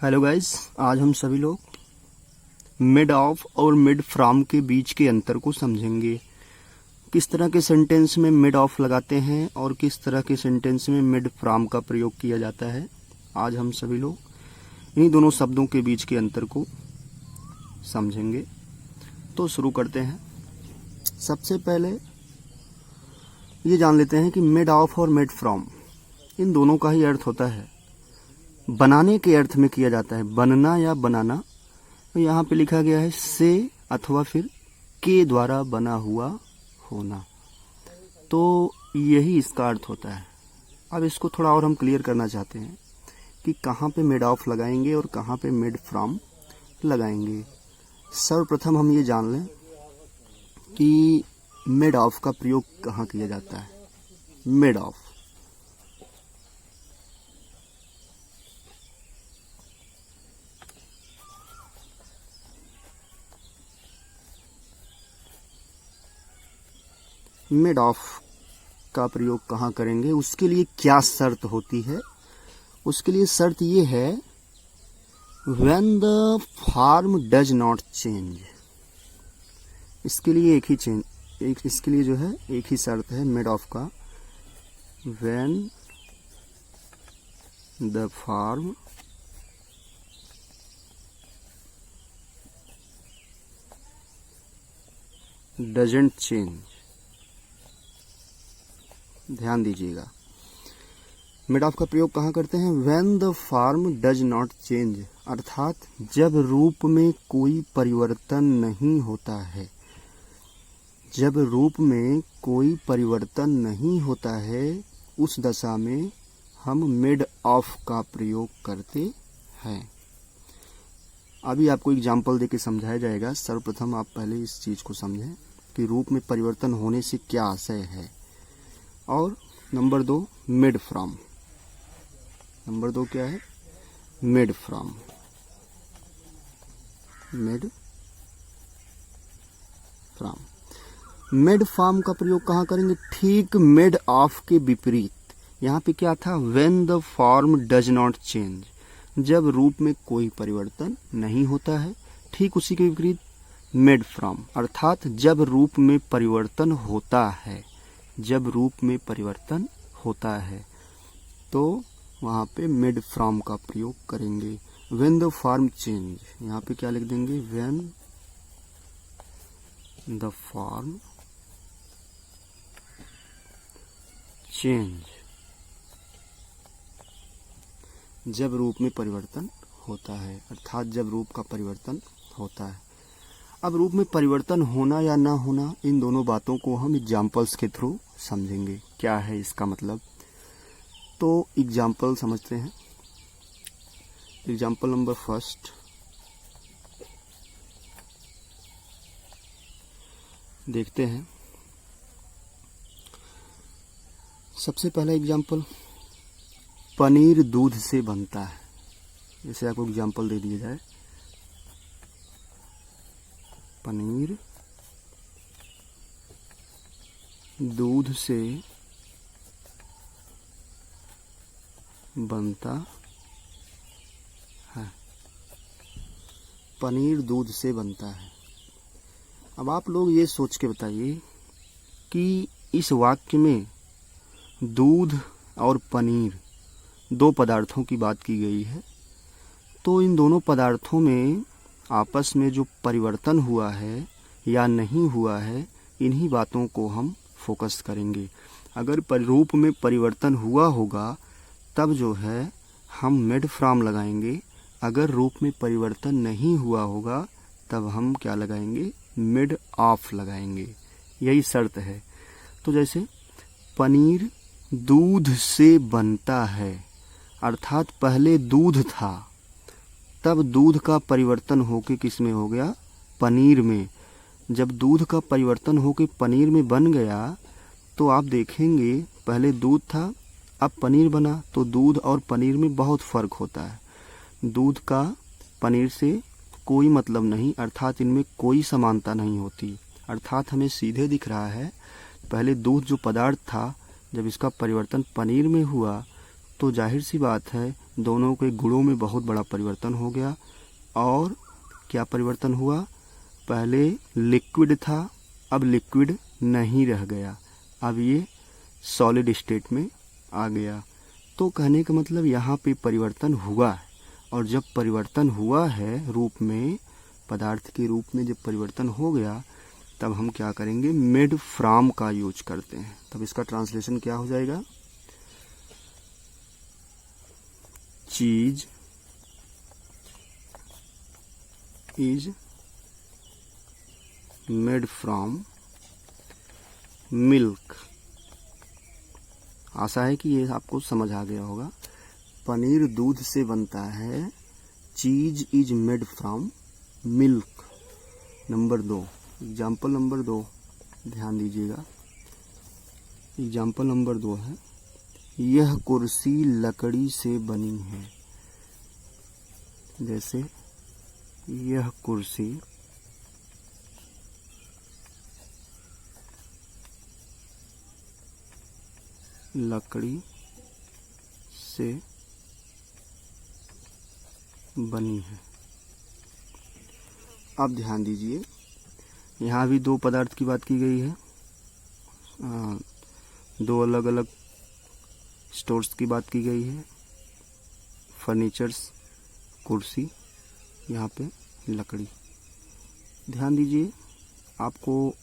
Hello guys, आज हम सभी लोग मिड ऑफ और मिड फ्रॉम के बीच के अंतर को समझेंगे। किस तरह के सेंटेंस में मिड ऑफ लगाते हैं और किस तरह के सेंटेंस में मिड फ्रॉम का प्रयोग किया जाता है। आज हम सभी लोग इन्हीं दोनों शब्दों के बीच के अंतर को समझेंगे। तो शुरू करते हैं। सबसे पहले ये जान लेते हैं कि मिड ऑफ और मिड फ्रॉम इन दोनों का ही अर्थ होता है बनाने के अर्थ में किया जाता है, बनना या बनाना। तो यहाँ पे लिखा गया है से अथवा फिर के द्वारा बना हुआ होना, तो यही इसका अर्थ होता है। अब इसको थोड़ा और हम क्लियर करना चाहते हैं कि कहाँ पे मिड ऑफ लगाएंगे और कहाँ पे मिड फ्रॉम लगाएंगे। सर्वप्रथम हम ये जान लें कि मिड ऑफ का प्रयोग कहाँ किया जाता है। मिड ऑफ मिड ऑफ का प्रयोग कहाँ करेंगे, उसके लिए क्या शर्त होती है। उसके लिए शर्त ये है when the form does not change। इसके लिए इसके लिए जो है एक ही शर्त है मिड ऑफ का, when the form doesn't change। ध्यान दीजिएगा, मिड ऑफ का प्रयोग कहाँ करते हैं। when the form does not change, अर्थात जब रूप में कोई परिवर्तन नहीं होता है। जब रूप में कोई परिवर्तन नहीं होता है उस दशा में हम मिड ऑफ का प्रयोग करते हैं। अभी आपको एग्जाम्पल देके समझाया जाएगा। सर्वप्रथम आप पहले इस चीज को समझें कि रूप में परिवर्तन होने से क्या आशय है। और नंबर 2 मिड फ्रॉम। नंबर 2 क्या है, mid from. Mid from mid from का प्रयोग कहाँ करेंगे, ठीक मिड ऑफ के विपरीत। यहाँ पे क्या था, when the form does not change, जब रूप में कोई परिवर्तन नहीं होता है। ठीक उसी के विपरीत मिड फ्रॉम, अर्थात जब रूप में परिवर्तन होता है। जब रूप में परिवर्तन होता है तो वहां पे मिड फ्रॉम का प्रयोग करेंगे। व्हेन द फॉर्म चेंज, यहाँ पे क्या लिख देंगे, व्हेन द फॉर्म चेंज, जब रूप में परिवर्तन होता है, अर्थात जब रूप का परिवर्तन होता है। अब रूप में परिवर्तन होना या ना होना, इन दोनों बातों को हम एग्जाम्पल्स के थ्रू समझेंगे क्या है इसका मतलब। तो एग्जाम्पल समझते हैं। एग्जाम्पल नंबर 1 देखते हैं। सबसे पहला एग्जाम्पल, पनीर दूध से बनता है। जैसे आपको एग्जाम्पल दे दिया जाए, पनीर दूध से बनता है। पनीर दूध से बनता है। अब आप लोग ये सोच के बताइए कि इस वाक्य में दूध और पनीर 2 पदार्थों की बात की गई है। तो इन दोनों पदार्थों में आपस में जो परिवर्तन हुआ है या नहीं हुआ है, इन्हीं बातों को हम फोकस करेंगे। अगर रूप में परिवर्तन हुआ होगा तब जो है हम मिड फ्रॉम लगाएंगे। अगर रूप में परिवर्तन नहीं हुआ होगा तब हम क्या लगाएंगे, मिड ऑफ लगाएंगे। यही शर्त है। तो जैसे पनीर दूध से बनता है, अर्थात पहले दूध था, तब दूध का परिवर्तन होके किस में हो गया, पनीर में। जब दूध का परिवर्तन होके पनीर में बन गया तो आप देखेंगे पहले दूध था, अब पनीर बना। तो दूध और पनीर में बहुत फर्क होता है। दूध का पनीर से कोई मतलब नहीं, अर्थात इनमें कोई समानता नहीं होती। अर्थात हमें सीधे दिख रहा है पहले दूध जो पदार्थ था, जब इसका परिवर्तन पनीर में हुआ तो जाहिर सी बात है दोनों के गुणों में बहुत बड़ा परिवर्तन हो गया। और क्या परिवर्तन हुआ, पहले लिक्विड था, अब लिक्विड नहीं रह गया, अब ये सॉलिड स्टेट में आ गया। तो कहने का मतलब यहाँ पे परिवर्तन हुआ है। और जब परिवर्तन हुआ है रूप में, पदार्थ के रूप में जब परिवर्तन हो गया, तब हम क्या करेंगे, मेड फ्रॉम का यूज करते हैं। तब इसका ट्रांसलेशन क्या हो जाएगा, चीज इज मेड फ्रॉम मिल्क। आशा है कि ये आपको समझ आ गया होगा। पनीर दूध से बनता है, चीज is made from milk. Number 2, example number 2 ध्यान दीजिएगा। एग्जाम्पल नंबर 2 है, यह कुर्सी लकड़ी से बनी है। जैसे यह कुर्सी लकड़ी से बनी है। अब ध्यान दीजिए, यहाँ भी दो पदार्थ की बात की गई है, दो अलग अलग स्टोर्स की बात की गई है। फर्नीचर्स कुर्सी, यहाँ पे लकड़ी। ध्यान दीजिए, आपको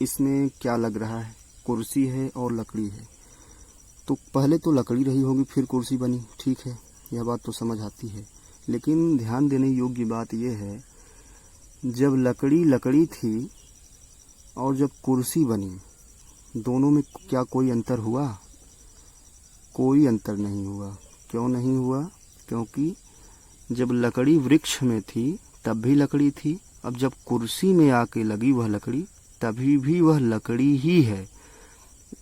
इसमें क्या लग रहा है, कुर्सी है और लकड़ी है। तो पहले तो लकड़ी रही होगी, फिर कुर्सी बनी, ठीक है, यह बात तो समझ आती है। लेकिन ध्यान देने योग्य बात यह है, जब लकड़ी लकड़ी थी और जब कुर्सी बनी, दोनों में क्या कोई अंतर हुआ? कोई अंतर नहीं हुआ। क्यों नहीं हुआ? क्योंकि जब लकड़ी वृक्ष में थी तब भी लकड़ी थी, अब जब कुर्सी में आके लगी वह लकड़ी, तभी भी वह लकड़ी ही है।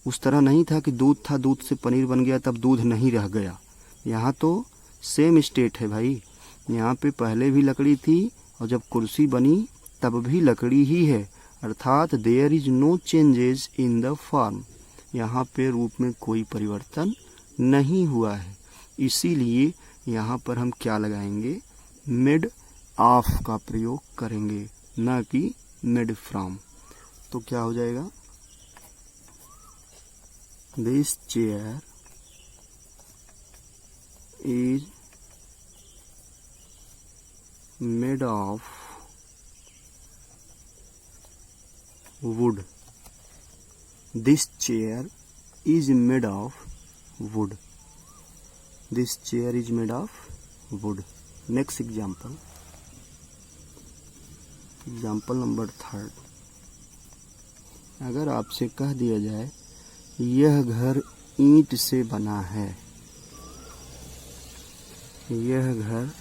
उस तरह नहीं था कि दूध था, दूध से पनीर बन गया तब दूध नहीं रह गया। यहाँ तो सेम स्टेट है भाई, यहाँ पे पहले भी लकड़ी थी और जब कुर्सी बनी तब भी लकड़ी ही है। अर्थात there is no changes in the form, यहाँ पे रूप में कोई परिवर्तन नहीं हुआ है। इसीलिए यहाँ पर हम क्या लगाएंगे, मेड ऑफ का प्रयोग करेंगे, ना कि मेड फ्रॉम। तो क्या हो जाएगा, this chair is made of wood. This chair is made of wood. This chair is made of wood. Next example. Example number 3. अगर आपसे कह दिया जाए यह घर ईंट से बना है, यह घर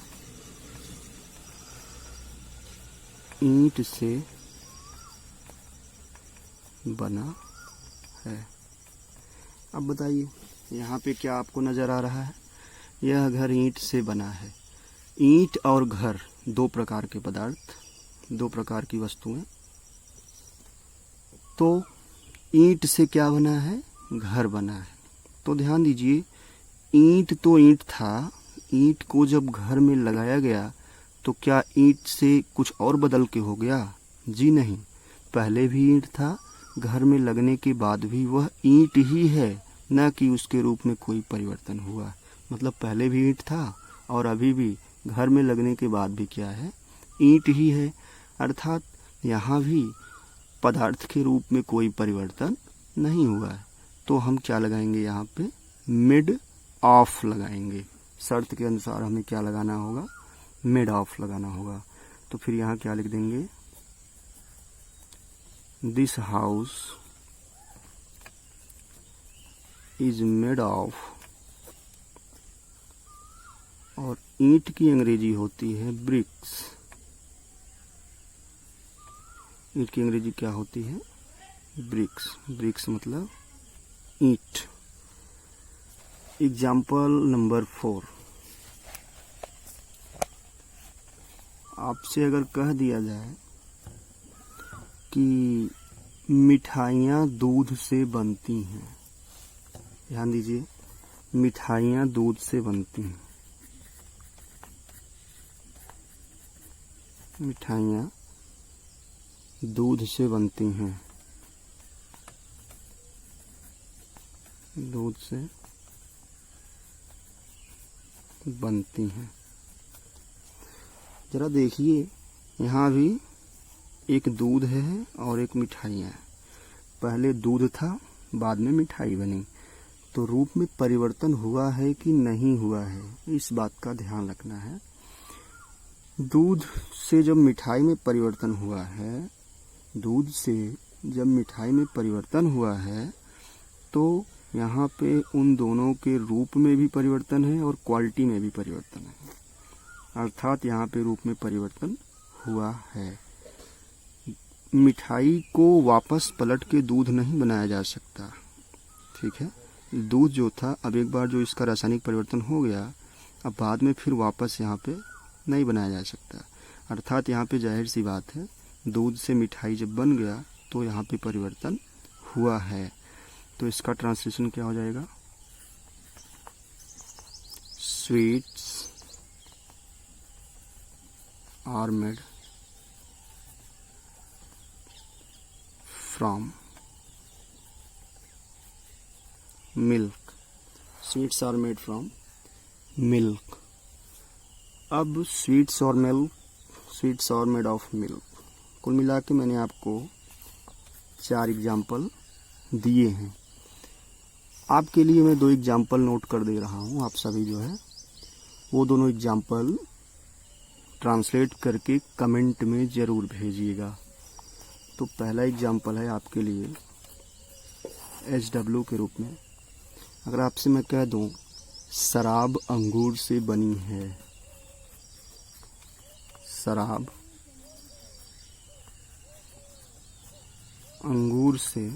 ईंट से बना है। अब बताइए यहाँ पे क्या आपको नजर आ रहा है, यह घर ईंट से बना है। ईंट और घर दो प्रकार के पदार्थ, दो प्रकार की वस्तुएं। तो ईंट से क्या बना है, घर बना है। तो ध्यान दीजिए, ईंट तो ईंट था, ईंट को जब घर में लगाया गया तो क्या ईंट से कुछ और बदल के हो गया? जी नहीं, पहले भी ईंट था, घर में लगने के बाद भी वह ईंट ही है, न कि उसके रूप में कोई परिवर्तन हुआ। मतलब पहले भी ईंट था और अभी भी घर में लगने के बाद भी क्या है, ईंट ही है। अर्थात यहाँ भी पदार्थ के रूप में कोई परिवर्तन नहीं हुआ है। तो हम क्या लगाएंगे, यहाँ पे मेड ऑफ लगाएंगे। शर्त के अनुसार हमें क्या लगाना होगा, मेड ऑफ लगाना होगा। तो फिर यहाँ क्या लिख देंगे, this house is made of, और ईंट की अंग्रेजी होती है ब्रिक्स। ईंट की अंग्रेजी क्या होती है, ब्रिक्स। ब्रिक्स मतलब ईंट। एग्जाम्पल नंबर 4, आपसे अगर कह दिया जाए कि मिठाइयाँ दूध से बनती हैं, ध्यान दीजिए, मिठाइयाँ दूध से बनती हैं, मिठाइयाँ दूध से बनती हैं, दूध से बनती हैं। जरा देखिए, यहाँ भी एक दूध है और एक मिठाइयाँ है। पहले दूध था, बाद में मिठाई बनी, तो रूप में परिवर्तन हुआ है कि नहीं हुआ है, इस बात का ध्यान रखना है। दूध से जब मिठाई में परिवर्तन हुआ है, दूध से जब मिठाई में परिवर्तन हुआ है, तो यहाँ पे उन दोनों के रूप में भी परिवर्तन है और क्वालिटी में भी परिवर्तन है, अर्थात यहाँ पे रूप में परिवर्तन हुआ है। मिठाई को वापस पलट के दूध नहीं बनाया जा सकता, ठीक है। दूध जो था, अब एक बार जो इसका रासायनिक परिवर्तन हो गया, अब बाद में फिर वापस यहाँ पे नहीं बनाया जा सकता, अर्थात यहाँ पे जाहिर सी बात है, दूध से मिठाई जब बन गया तो यहाँ पे परिवर्तन हुआ है। तो इसका ट्रांसलेशन क्या हो जाएगा? Sweets are made from milk. Sweets are made from milk. अब स्वीट्स और मेड ऑफ मिल्क, कुल मिला के मैंने आपको 4 एग्जाम्पल दिए हैं। आपके लिए मैं 2 एग्जाम्पल नोट कर दे रहा हूँ। आप सभी जो है वो दोनों एग्जाम्पल ट्रांसलेट करके कमेंट में ज़रूर भेजिएगा। तो पहला एग्जाम्पल है आपके लिए SW के रूप में। अगर आपसे मैं कह दूँ शराब अंगूर से बनी है, शराब अंगूर से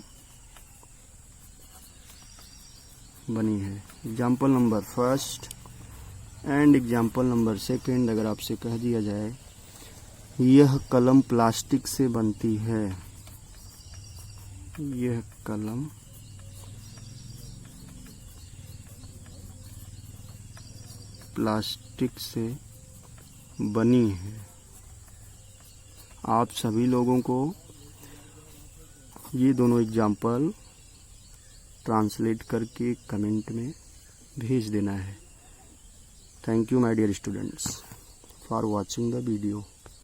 बनी है। Example number first and example number second, अगर आपसे कह दिया जाए यह कलम प्लास्टिक से बनती है, यह कलम प्लास्टिक से बनी है। आप सभी लोगों को ये दोनों एग्जाम्पल ट्रांसलेट करके कमेंट में भेज देना है। Thank you my dear students for watching the video.